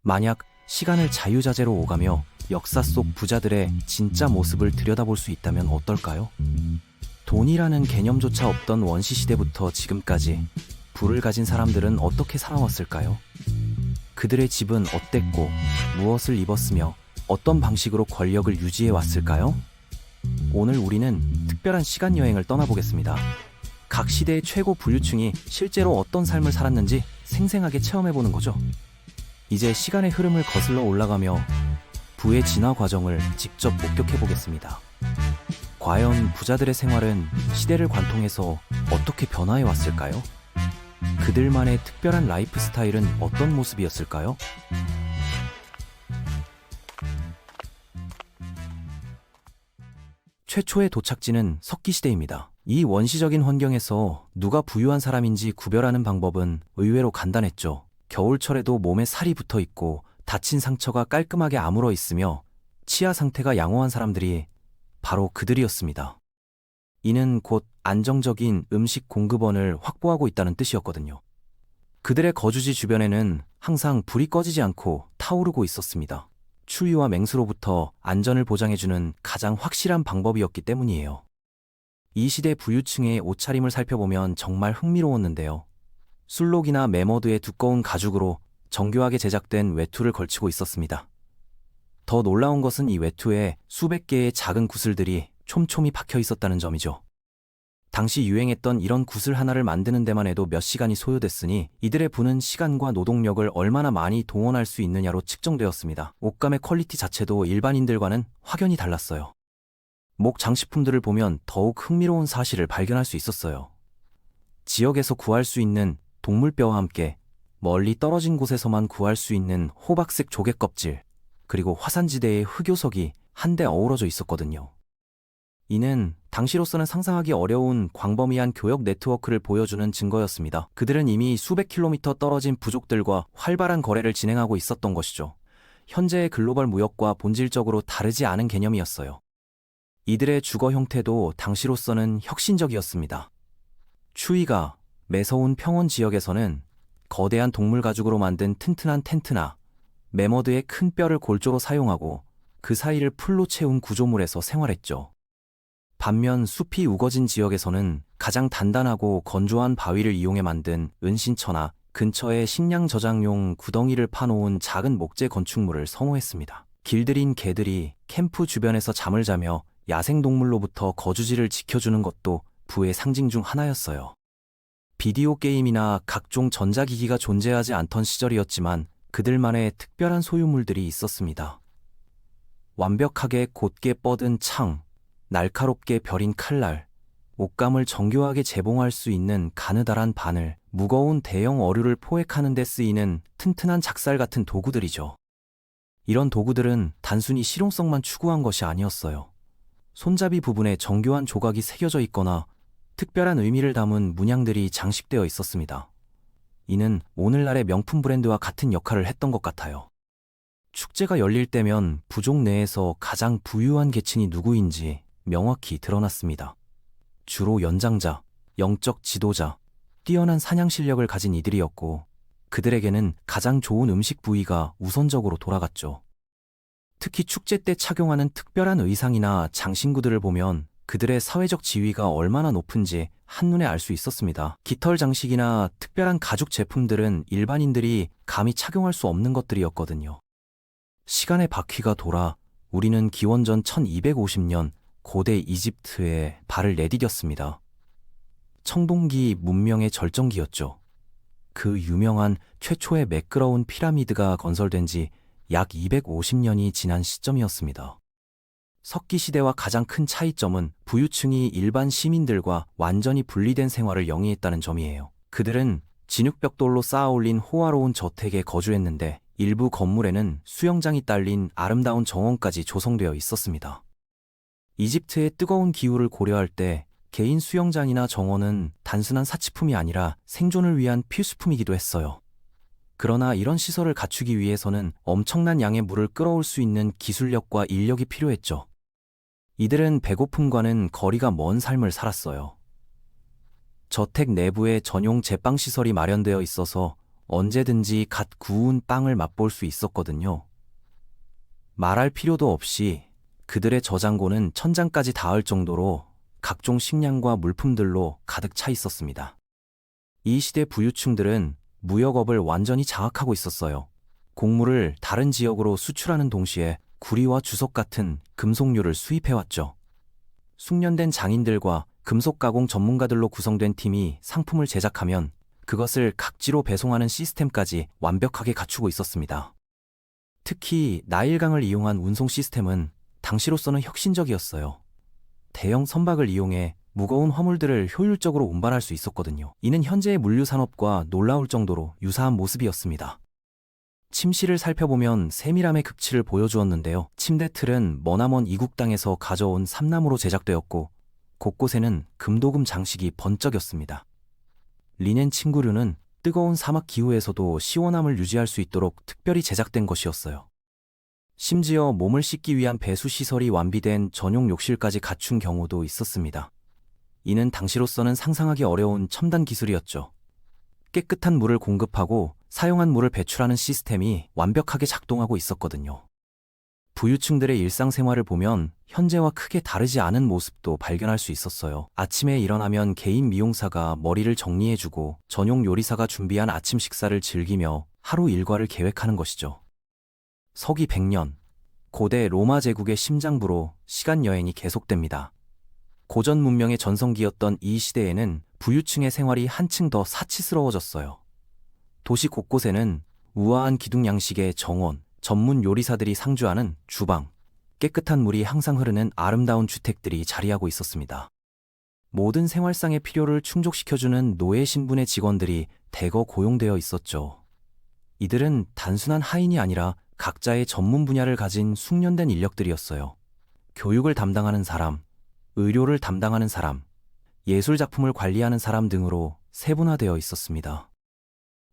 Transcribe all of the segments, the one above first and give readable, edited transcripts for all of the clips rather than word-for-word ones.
만약 시간을 자유자재로 오가며 역사 속 부자들의 진짜 모습을 들여다볼 수 있다면 어떨까요? 돈이라는 개념조차 없던 원시시대부터 지금까지 부를 가진 사람들은 어떻게 살아왔을까요? 그들의 집은 어땠고 무엇을 입었으며 어떤 방식으로 권력을 유지해 왔을까요? 오늘 우리는 특별한 시간 여행을 떠나보겠습니다. 각 시대의 최고 부유층이 실제로 어떤 삶을 살았는지 생생하게 체험해보는 거죠. 이제 시간의 흐름을 거슬러 올라가며 부의 진화 과정을 직접 목격해보겠습니다. 과연 부자들의 생활은 시대를 관통해서 어떻게 변화해 왔을까요? 그들만의 특별한 라이프 스타일은 어떤 모습이었을까요? 최초의 도착지는 석기시대입니다. 이 원시적인 환경에서 누가 부유한 사람인지 구별하는 방법은 의외로 간단했죠. 겨울철에도 몸에 살이 붙어 있고 다친 상처가 깔끔하게 아물어 있으며 치아 상태가 양호한 사람들이 바로 그들이었습니다. 이는 곧 안정적인 음식 공급원을 확보하고 있다는 뜻이었거든요. 그들의 거주지 주변에는 항상 불이 꺼지지 않고 타오르고 있었습니다. 추위와 맹수로부터 안전을 보장해주는 가장 확실한 방법이었기 때문이에요. 이 시대 부유층의 옷차림을 살펴보면 정말 흥미로웠는데요. 술록이나 매머드의 두꺼운 가죽으로 정교하게 제작된 외투를 걸치고 있었습니다. 더 놀라운 것은 이 외투에 수백 개의 작은 구슬들이 촘촘히 박혀 있었다는 점이죠. 당시 유행했던 이런 구슬 하나를 만드는 데만 해도 몇 시간이 소요됐으니 이들의 부는 시간과 노동력을 얼마나 많이 동원할 수 있느냐로 측정되었습니다. 옷감의 퀄리티 자체도 일반인들과는 확연히 달랐어요. 목 장식품들을 보면 더욱 흥미로운 사실을 발견할 수 있었어요. 지역에서 구할 수 있는 동물뼈와 함께 멀리 떨어진 곳에서만 구할 수 있는 호박색 조개껍질, 그리고 화산지대의 흑요석이 한데 어우러져 있었거든요. 이는 당시로서는 상상하기 어려운 광범위한 교역 네트워크를 보여주는 증거였습니다. 그들은 이미 수백 킬로미터 떨어진 부족들과 활발한 거래를 진행하고 있었던 것이죠. 현재의 글로벌 무역과 본질적으로 다르지 않은 개념이었어요. 이들의 주거 형태도 당시로서는 혁신적이었습니다. 추위가 매서운 평원 지역에서는 거대한 동물 가죽으로 만든 튼튼한 텐트나 매머드의 큰 뼈를 골조로 사용하고 그 사이를 풀로 채운 구조물에서 생활했죠. 반면 숲이 우거진 지역에서는 가장 단단하고 건조한 바위를 이용해 만든 은신처나 근처에 식량 저장용 구덩이를 파놓은 작은 목재 건축물을 선호했습니다. 길들인 개들이 캠프 주변에서 잠을 자며 야생동물로부터 거주지를 지켜주는 것도 부의 상징 중 하나였어요. 비디오 게임이나 각종 전자기기가 존재하지 않던 시절이었지만 그들만의 특별한 소유물들이 있었습니다. 완벽하게 곧게 뻗은 창, 날카롭게 벼린 칼날, 옷감을 정교하게 재봉할 수 있는 가느다란 바늘, 무거운 대형 어류를 포획하는 데 쓰이는 튼튼한 작살 같은 도구들이죠. 이런 도구들은 단순히 실용성만 추구한 것이 아니었어요. 손잡이 부분에 정교한 조각이 새겨져 있거나 특별한 의미를 담은 문양들이 장식되어 있었습니다. 이는 오늘날의 명품 브랜드와 같은 역할을 했던 것 같아요. 축제가 열릴 때면 부족 내에서 가장 부유한 계층이 누구인지 명확히 드러났습니다. 주로 연장자, 영적 지도자, 뛰어난 사냥 실력을 가진 이들이었고 그들에게는 가장 좋은 음식 부위가 우선적으로 돌아갔죠. 특히 축제 때 착용하는 특별한 의상이나 장신구들을 보면 그들의 사회적 지위가 얼마나 높은지 한눈에 알 수 있었습니다. 깃털 장식이나 특별한 가죽 제품들은 일반인들이 감히 착용할 수 없는 것들이었거든요. 시간의 바퀴가 돌아 우리는 기원전 1250년 고대 이집트에 발을 내디뎠습니다. 청동기 문명의 절정기였죠. 그 유명한 최초의 매끄러운 피라미드가 건설된 지 약 250년이 지난 시점이었습니다. 석기시대와 가장 큰 차이점은 부유층이 일반 시민들과 완전히 분리된 생활을 영위했다는 점이에요. 그들은 진흙벽돌로 쌓아올린 호화로운 저택에 거주했는데 일부 건물에는 수영장이 딸린 아름다운 정원까지 조성되어 있었습니다. 이집트의 뜨거운 기후를 고려할 때 개인 수영장이나 정원은 단순한 사치품이 아니라 생존을 위한 필수품이기도 했어요. 그러나 이런 시설을 갖추기 위해서는 엄청난 양의 물을 끌어올 수 있는 기술력과 인력이 필요했죠. 이들은 배고픔과는 거리가 먼 삶을 살았어요. 저택 내부에 전용 제빵시설이 마련되어 있어서 언제든지 갓 구운 빵을 맛볼 수 있었거든요. 말할 필요도 없이 그들의 저장고는 천장까지 닿을 정도로 각종 식량과 물품들로 가득 차 있었습니다. 이 시대 부유층들은 무역업을 완전히 장악하고 있었어요. 곡물을 다른 지역으로 수출하는 동시에 구리와 주석 같은 금속류를 수입해왔죠. 숙련된 장인들과 금속 가공 전문가들로 구성된 팀이 상품을 제작하면 그것을 각지로 배송하는 시스템까지 완벽하게 갖추고 있었습니다. 특히 나일강을 이용한 운송 시스템은 당시로서는 혁신적이었어요. 대형 선박을 이용해 무거운 화물들을 효율적으로 운반할 수 있었거든요. 이는 현재의 물류 산업과 놀라울 정도로 유사한 모습이었습니다. 침실을 살펴보면 세밀함의 극치를 보여주었는데요. 침대 틀은 머나먼 이국 땅에서 가져온 삼나무로 제작되었고 곳곳에는 금도금 장식이 번쩍였습니다. 리넨 침구류는 뜨거운 사막 기후에서도 시원함을 유지할 수 있도록 특별히 제작된 것이었어요. 심지어 몸을 씻기 위한 배수 시설이 완비된 전용 욕실까지 갖춘 경우도 있었습니다. 이는 당시로서는 상상하기 어려운 첨단 기술이었죠. 깨끗한 물을 공급하고 사용한 물을 배출하는 시스템이 완벽하게 작동하고 있었거든요. 부유층들의 일상생활을 보면 현재와 크게 다르지 않은 모습도 발견할 수 있었어요. 아침에 일어나면 개인 미용사가 머리를 정리해주고 전용 요리사가 준비한 아침 식사를 즐기며 하루 일과를 계획하는 것이죠. 서기 100년, 고대 로마 제국의 심장부로 시간 여행이 계속됩니다. 고전 문명의 전성기였던 이 시대에는 부유층의 생활이 한층 더 사치스러워졌어요. 도시 곳곳에는 우아한 기둥 양식의 정원, 전문 요리사들이 상주하는 주방, 깨끗한 물이 항상 흐르는 아름다운 주택들이 자리하고 있었습니다. 모든 생활상의 필요를 충족시켜주는 노예 신분의 직원들이 대거 고용되어 있었죠. 이들은 단순한 하인이 아니라 각자의 전문 분야를 가진 숙련된 인력들이었어요. 교육을 담당하는 사람, 의료를 담당하는 사람, 예술 작품을 관리하는 사람 등으로 세분화되어 있었습니다.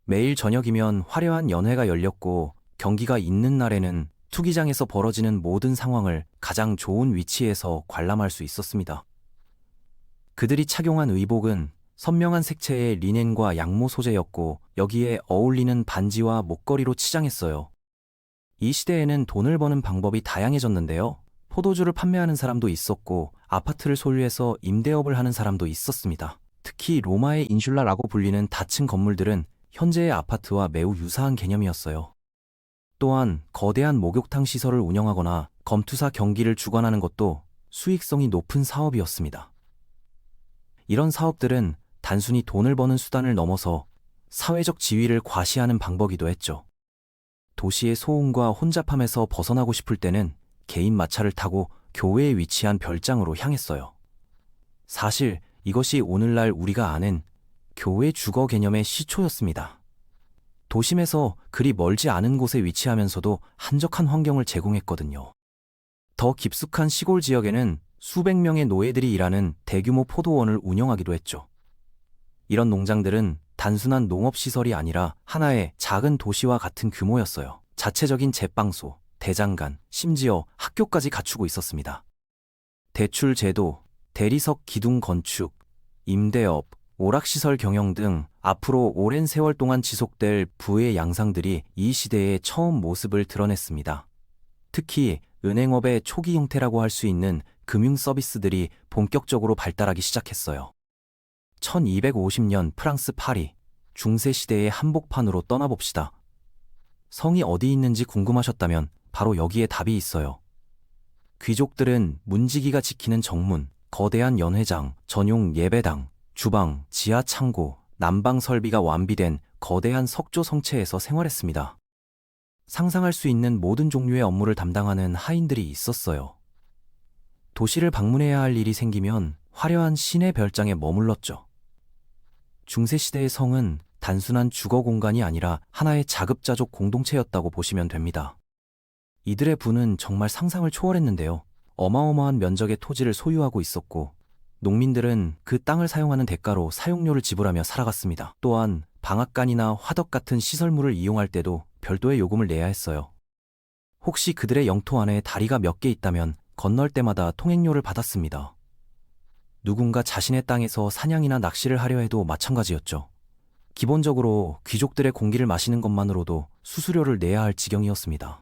매일 저녁이면 화려한 연회가 열렸고 경기가 있는 날에는 투기장에서 벌어지는 모든 상황을 가장 좋은 위치에서 관람할 수 있었습니다. 그들이 착용한 의복은 선명한 색채의 리넨과 양모 소재였고 여기에 어울리는 반지와 목걸이로 치장했어요. 이 시대에는 돈을 버는 방법이 다양해졌는데요. 포도주를 판매하는 사람도 있었고 아파트를 소유해서 임대업을 하는 사람도 있었습니다. 특히 로마의 인슐라라고 불리는 다층 건물들은 현재의 아파트와 매우 유사한 개념이었어요. 또한 거대한 목욕탕 시설을 운영하거나 검투사 경기를 주관하는 것도 수익성이 높은 사업이었습니다. 이런 사업들은 단순히 돈을 버는 수단을 넘어서 사회적 지위를 과시하는 방법이기도 했죠. 도시의 소음과 혼잡함에서 벗어나고 싶을 때는 개인 마차를 타고 교외에 위치한 별장으로 향했어요. 사실 이것이 오늘날 우리가 아는 교외 주거 개념의 시초였습니다. 도심에서 그리 멀지 않은 곳에 위치하면서도 한적한 환경을 제공했거든요. 더 깊숙한 시골 지역에는 수백 명의 노예들이 일하는 대규모 포도원을 운영하기도 했죠. 이런 농장들은 단순한 농업시설이 아니라 하나의 작은 도시와 같은 규모였어요. 자체적인 제빵소, 대장간, 심지어 학교까지 갖추고 있었습니다. 대출 제도, 대리석 기둥 건축, 임대업, 오락시설 경영 등 앞으로 오랜 세월 동안 지속될 부의 양상들이 이 시대의 처음 모습을 드러냈습니다. 특히 은행업의 초기 형태라고 할 수 있는 금융 서비스들이 본격적으로 발달하기 시작했어요. 1250년 프랑스 파리, 중세 시대의 한복판으로 떠나봅시다. 성이 어디 있는지 궁금하셨다면 바로 여기에 답이 있어요. 귀족들은 문지기가 지키는 정문, 거대한 연회장, 전용 예배당, 주방, 지하 창고, 난방 설비가 완비된 거대한 석조 성체에서 생활했습니다. 상상할 수 있는 모든 종류의 업무를 담당하는 하인들이 있었어요. 도시를 방문해야 할 일이 생기면 화려한 시내 별장에 머물렀죠. 중세시대의 성은 단순한 주거 공간이 아니라 하나의 자급자족 공동체였다고 보시면 됩니다. 이들의 부는 정말 상상을 초월했는데요. 어마어마한 면적의 토지를 소유하고 있었고 농민들은 그 땅을 사용하는 대가로 사용료를 지불하며 살아갔습니다. 또한 방앗간이나 화덕 같은 시설물을 이용할 때도 별도의 요금을 내야 했어요. 혹시 그들의 영토 안에 다리가 몇 개 있다면 건널 때마다 통행료를 받았습니다. 누군가 자신의 땅에서 사냥이나 낚시를 하려 해도 마찬가지였죠. 기본적으로 귀족들의 공기를 마시는 것만으로도 수수료를 내야 할 지경이었습니다.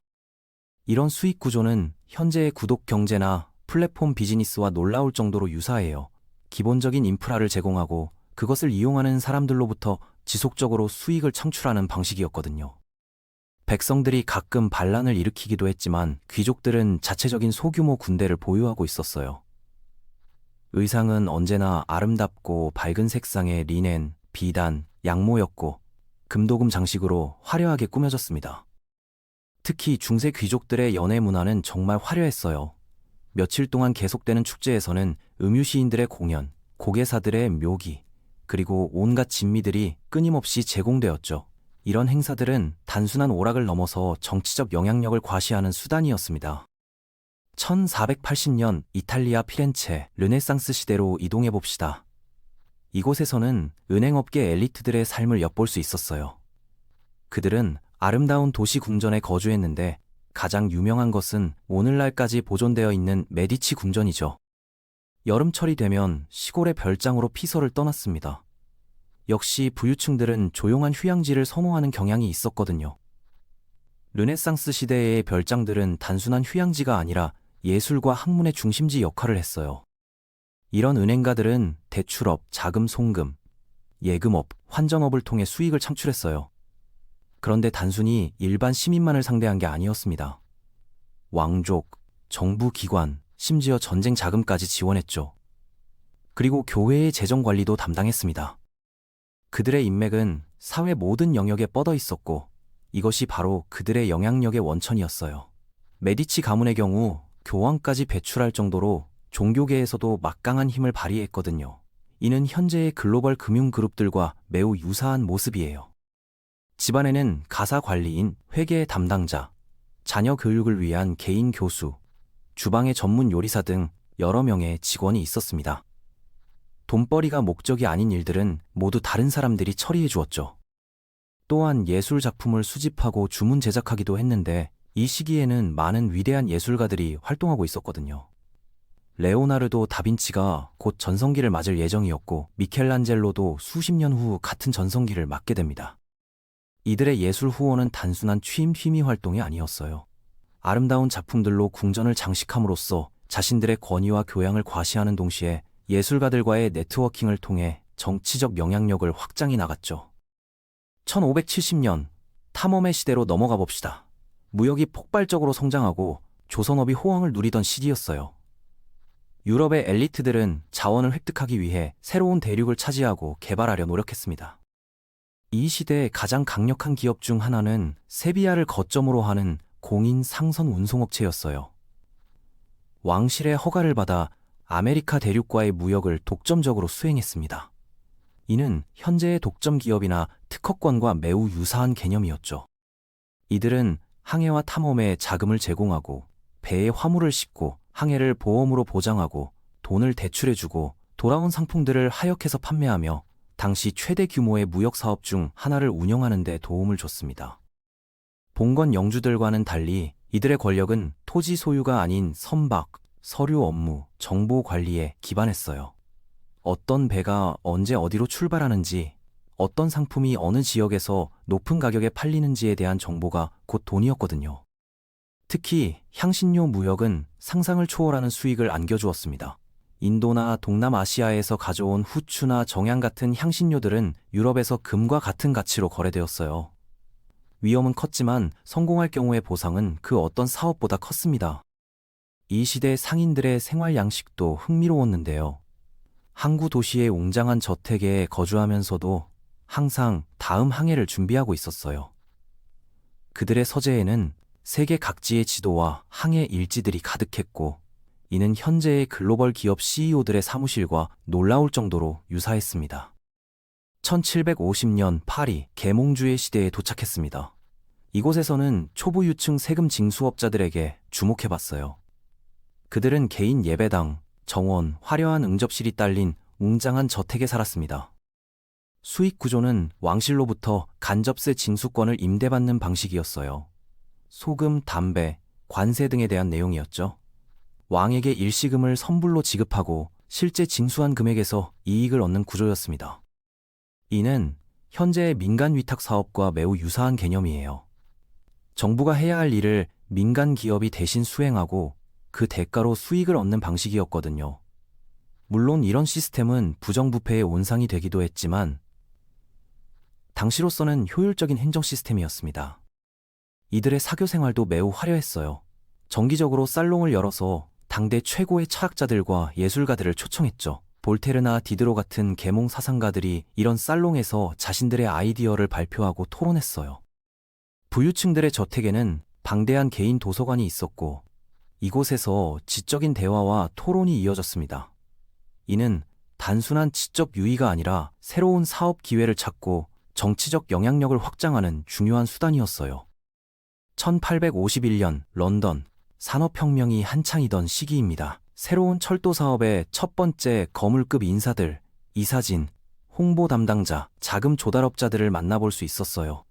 이런 수익 구조는 현재의 구독 경제나 플랫폼 비즈니스와 놀라울 정도로 유사해요. 기본적인 인프라를 제공하고 그것을 이용하는 사람들로부터 지속적으로 수익을 창출하는 방식이었거든요. 백성들이 가끔 반란을 일으키기도 했지만 귀족들은 자체적인 소규모 군대를 보유하고 있었어요. 의상은 언제나 아름답고 밝은 색상의 리넨, 비단, 양모였고 금도금 장식으로 화려하게 꾸며졌습니다. 특히 중세 귀족들의 연애 문화는 정말 화려했어요. 며칠 동안 계속되는 축제에서는 음유시인들의 공연, 고개사들의 묘기, 그리고 온갖 진미들이 끊임없이 제공되었죠. 이런 행사들은 단순한 오락을 넘어서 정치적 영향력을 과시하는 수단이었습니다. 1480년 이탈리아 피렌체 르네상스 시대로 이동해 봅시다. 이곳에서는 은행업계 엘리트들의 삶을 엿볼 수 있었어요. 그들은 아름다운 도시 궁전에 거주했는데 가장 유명한 것은 오늘날까지 보존되어 있는 메디치 궁전이죠. 여름철이 되면 시골의 별장으로 피서를 떠났습니다. 역시 부유층들은 조용한 휴양지를 선호하는 경향이 있었거든요. 르네상스 시대의 별장들은 단순한 휴양지가 아니라 예술과 학문의 중심지 역할을 했어요. 이런 은행가들은 대출업, 자금 송금, 예금업, 환전업을 통해 수익을 창출했어요. 그런데 단순히 일반 시민만을 상대한 게 아니었습니다. 왕족, 정부 기관, 심지어 전쟁 자금까지 지원했죠. 그리고 교회의 재정 관리도 담당했습니다. 그들의 인맥은 사회 모든 영역에 뻗어 있었고 이것이 바로 그들의 영향력의 원천이었어요. 메디치 가문의 경우 교황까지 배출할 정도로 종교계에서도 막강한 힘을 발휘했거든요. 이는 현재의 글로벌 금융그룹들과 매우 유사한 모습이에요. 집안에는 가사 관리인, 회계 담당자, 자녀 교육을 위한 개인 교수, 주방의 전문 요리사 등 여러 명의 직원이 있었습니다. 돈벌이가 목적이 아닌 일들은 모두 다른 사람들이 처리해 주었죠. 또한 예술 작품을 수집하고 주문 제작하기도 했는데 이 시기에는 많은 위대한 예술가들이 활동하고 있었거든요. 레오나르도 다빈치가 곧 전성기를 맞을 예정이었고 미켈란젤로도 수십 년 후 같은 전성기를 맞게 됩니다. 이들의 예술 후원은 단순한 취미 활동이 아니었어요. 아름다운 작품들로 궁전을 장식함으로써 자신들의 권위와 교양을 과시하는 동시에 예술가들과의 네트워킹을 통해 정치적 영향력을 확장해 나갔죠. 1570년 탐험의 시대로 넘어가 봅시다. 무역이 폭발적으로 성장하고 조선업이 호황을 누리던 시기였어요. 유럽의 엘리트들은 자원을 획득하기 위해 새로운 대륙을 차지하고 개발하려 노력했습니다. 이 시대의 가장 강력한 기업 중 하나는 세비야를 거점으로 하는 공인 상선 운송업체였어요. 왕실의 허가를 받아 아메리카 대륙과의 무역을 독점적으로 수행했습니다. 이는 현재의 독점 기업이나 특허권과 매우 유사한 개념이었죠. 이들은 항해와 탐험에 자금을 제공하고 배에 화물을 싣고 항해를 보험으로 보장하고 돈을 대출해주고 돌아온 상품들을 하역해서 판매하며 당시 최대 규모의 무역 사업 중 하나를 운영하는 데 도움을 줬습니다. 봉건 영주들과는 달리 이들의 권력은 토지 소유가 아닌 선박, 서류 업무, 정보 관리에 기반했어요. 어떤 배가 언제 어디로 출발하는지, 어떤 상품이 어느 지역에서 높은 가격에 팔리는지에 대한 정보가 곧 돈이었거든요. 특히 향신료 무역은 상상을 초월하는 수익을 안겨주었습니다. 인도나 동남아시아에서 가져온 후추나 정향 같은 향신료들은 유럽에서 금과 같은 가치로 거래되었어요. 위험은 컸지만 성공할 경우의 보상은 그 어떤 사업보다 컸습니다. 이 시대 상인들의 생활 양식도 흥미로웠는데요. 항구 도시의 웅장한 저택에 거주하면서도 항상 다음 항해를 준비하고 있었어요. 그들의 서재에는 세계 각지의 지도와 항해 일지들이 가득했고 이는 현재의 글로벌 기업 CEO들의 사무실과 놀라울 정도로 유사했습니다. 1750년 파리 계몽주의 시대에 도착했습니다. 이곳에서는 초부 유층 세금 징수업자들에게 주목해봤어요. 그들은 개인 예배당, 정원, 화려한 응접실이 딸린 웅장한 저택에 살았습니다. 수익 구조는 왕실로부터 간접세 징수권을 임대받는 방식이었어요. 소금, 담배, 관세 등에 대한 내용이었죠. 왕에게 일시금을 선불로 지급하고 실제 징수한 금액에서 이익을 얻는 구조였습니다. 이는 현재의 민간 위탁 사업과 매우 유사한 개념이에요. 정부가 해야 할 일을 민간 기업이 대신 수행하고 그 대가로 수익을 얻는 방식이었거든요. 물론 이런 시스템은 부정부패의 온상이 되기도 했지만 당시로서는 효율적인 행정 시스템이었습니다. 이들의 사교 생활도 매우 화려했어요. 정기적으로 살롱을 열어서 당대 최고의 철학자들과 예술가들을 초청했죠. 볼테르나 디드로 같은 계몽 사상가들이 이런 살롱에서 자신들의 아이디어를 발표하고 토론했어요. 부유층들의 저택에는 방대한 개인 도서관이 있었고 이곳에서 지적인 대화와 토론이 이어졌습니다. 이는 단순한 지적 유의가 아니라 새로운 사업 기회를 찾고 정치적 영향력을 확장하는 중요한 수단이었어요. 1851년 런던 산업혁명이 한창이던 시기입니다. 새로운 철도 사업의 첫 번째 거물급 인사들, 이사진, 홍보 담당자, 자금 조달업자들을 만나볼 수 있었어요.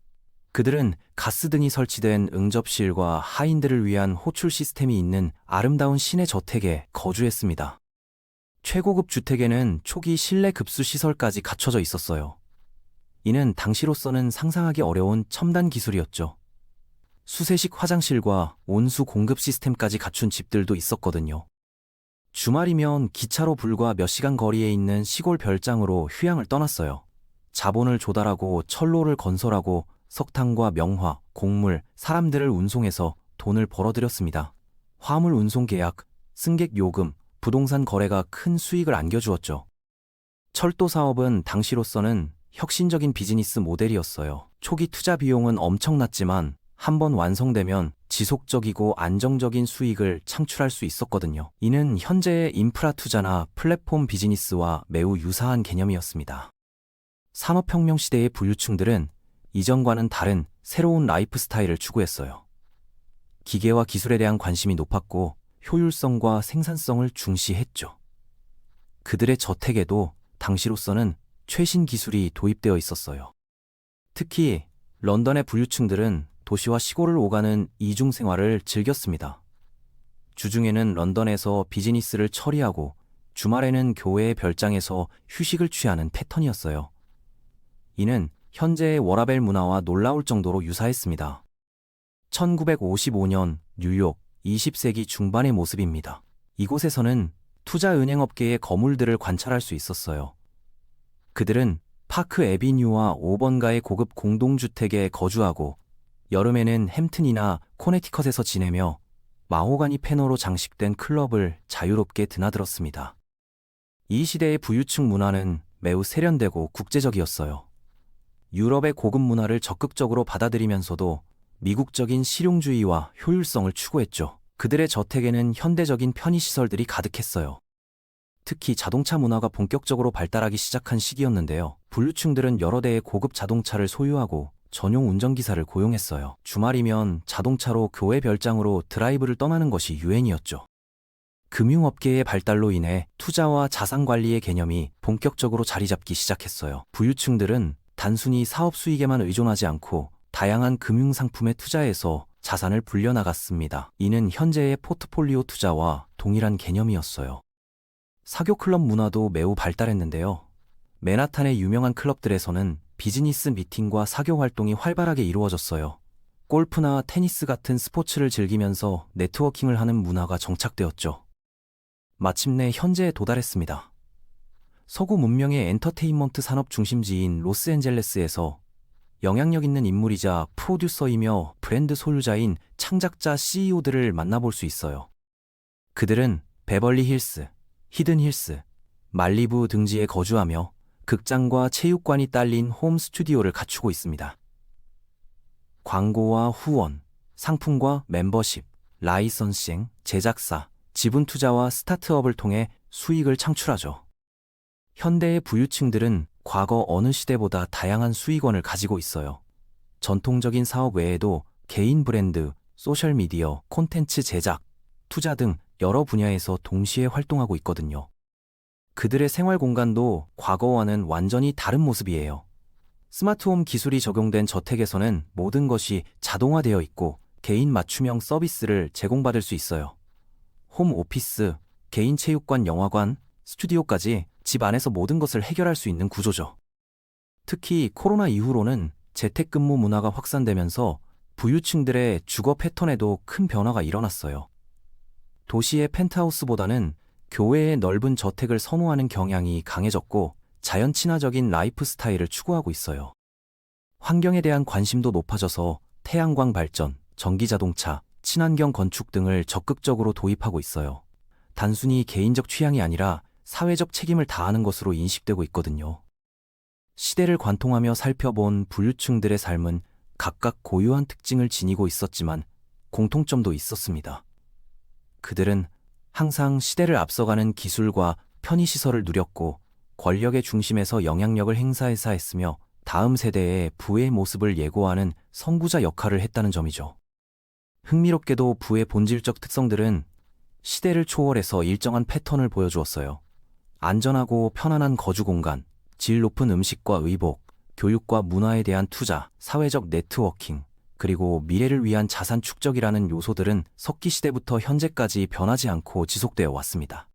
그들은 가스등이 설치된 응접실과 하인들을 위한 호출 시스템이 있는 아름다운 시내 저택에 거주했습니다. 최고급 주택에는 초기 실내 급수 시설까지 갖춰져 있었어요. 이는 당시로서는 상상하기 어려운 첨단 기술이었죠. 수세식 화장실과 온수 공급 시스템까지 갖춘 집들도 있었거든요. 주말이면 기차로 불과 몇 시간 거리에 있는 시골 별장으로 휴양을 떠났어요. 자본을 조달하고 철로를 건설하고 석탄과 명화, 곡물, 사람들을 운송해서 돈을 벌어들였습니다. 화물 운송 계약, 승객 요금, 부동산 거래가 큰 수익을 안겨주었죠. 철도 사업은 당시로서는 혁신적인 비즈니스 모델이었어요. 초기 투자 비용은 엄청났지만 한번 완성되면 지속적이고 안정적인 수익을 창출할 수 있었거든요. 이는 현재의 인프라 투자나 플랫폼 비즈니스와 매우 유사한 개념이었습니다. 산업혁명 시대의 부유층들은 이전과는 다른 새로운 라이프 스타일을 추구했어요. 기계와 기술에 대한 관심이 높았고 효율성과 생산성을 중시했죠. 그들의 저택에도 당시로서는 최신 기술이 도입되어 있었어요. 특히 런던의 부유층들은 도시와 시골을 오가는 이중 생활을 즐겼습니다. 주중에는 런던에서 비즈니스를 처리하고 주말에는 교회의 별장에서 휴식을 취하는 패턴이었어요. 이는 현재의 워라밸 문화와 놀라울 정도로 유사했습니다. 1955년 뉴욕 20세기 중반의 모습입니다. 이곳에서는 투자은행업계의 거물들을 관찰할 수 있었어요. 그들은 파크 애비뉴와 5번가의 고급 공동주택에 거주하고 여름에는 햄튼이나 코네티컷에서 지내며 마호가니 패너로 장식된 클럽을 자유롭게 드나들었습니다. 이 시대의 부유층 문화는 매우 세련되고 국제적이었어요. 유럽의 고급 문화를 적극적으로 받아들이면서도 미국적인 실용주의와 효율성을 추구했죠. 그들의 저택에는 현대적인 편의시설들이 가득했어요. 특히 자동차 문화가 본격적으로 발달하기 시작한 시기였는데요. 부유층들은 여러 대의 고급 자동차를 소유하고 전용 운전기사를 고용했어요. 주말이면 자동차로 교회 별장으로 드라이브를 떠나는 것이 유행이었죠. 금융업계의 발달로 인해 투자와 자산관리의 개념이 본격적으로 자리 잡기 시작했어요. 부유층들은 단순히 사업 수익에만 의존하지 않고 다양한 금융상품에 투자해서 자산을 불려나갔습니다. 이는 현재의 포트폴리오 투자와 동일한 개념이었어요. 사교클럽 문화도 매우 발달했는데요. 맨하탄의 유명한 클럽들에서는 비즈니스 미팅과 사교 활동이 활발하게 이루어졌어요. 골프나 테니스 같은 스포츠를 즐기면서 네트워킹을 하는 문화가 정착되었죠. 마침내 현재에 도달했습니다. 서구 문명의 엔터테인먼트 산업 중심지인 로스앤젤레스에서 영향력 있는 인물이자 프로듀서이며 브랜드 소유자인 창작자 CEO들을 만나볼 수 있어요. 그들은 베벌리 힐스, 히든 힐스, 말리부 등지에 거주하며 극장과 체육관이 딸린 홈 스튜디오를 갖추고 있습니다. 광고와 후원, 상품과 멤버십, 라이선싱, 제작사, 지분 투자와 스타트업을 통해 수익을 창출하죠. 현대의 부유층들은 과거 어느 시대보다 다양한 수익원을 가지고 있어요. 전통적인 사업 외에도 개인 브랜드, 소셜미디어, 콘텐츠 제작, 투자 등 여러 분야에서 동시에 활동하고 있거든요. 그들의 생활 공간도 과거와는 완전히 다른 모습이에요. 스마트홈 기술이 적용된 저택에서는 모든 것이 자동화되어 있고 개인 맞춤형 서비스를 제공받을 수 있어요. 홈 오피스, 개인 체육관, 영화관, 스튜디오까지 집 안에서 모든 것을 해결할 수 있는 구조죠. 특히 코로나 이후로는 재택근무 문화가 확산되면서 부유층들의 주거 패턴에도 큰 변화가 일어났어요. 도시의 펜트하우스보다는 교외의 넓은 저택을 선호하는 경향이 강해졌고 자연 친화적인 라이프 스타일을 추구하고 있어요. 환경에 대한 관심도 높아져서 태양광 발전, 전기자동차, 친환경 건축 등을 적극적으로 도입하고 있어요. 단순히 개인적 취향이 아니라 사회적 책임을 다하는 것으로 인식되고 있거든요. 시대를 관통하며 살펴본 부유층들의 삶은 각각 고유한 특징을 지니고 있었지만 공통점도 있었습니다. 그들은 항상 시대를 앞서가는 기술과 편의시설을 누렸고 권력의 중심에서 영향력을 행사해서 했으며 다음 세대의 부의 모습을 예고하는 선구자 역할을 했다는 점이죠. 흥미롭게도 부의 본질적 특성들은 시대를 초월해서 일정한 패턴을 보여주었어요. 안전하고 편안한 거주 공간, 질 높은 음식과 의복, 교육과 문화에 대한 투자, 사회적 네트워킹, 그리고 미래를 위한 자산 축적이라는 요소들은 석기시대부터 현재까지 변하지 않고 지속되어 왔습니다.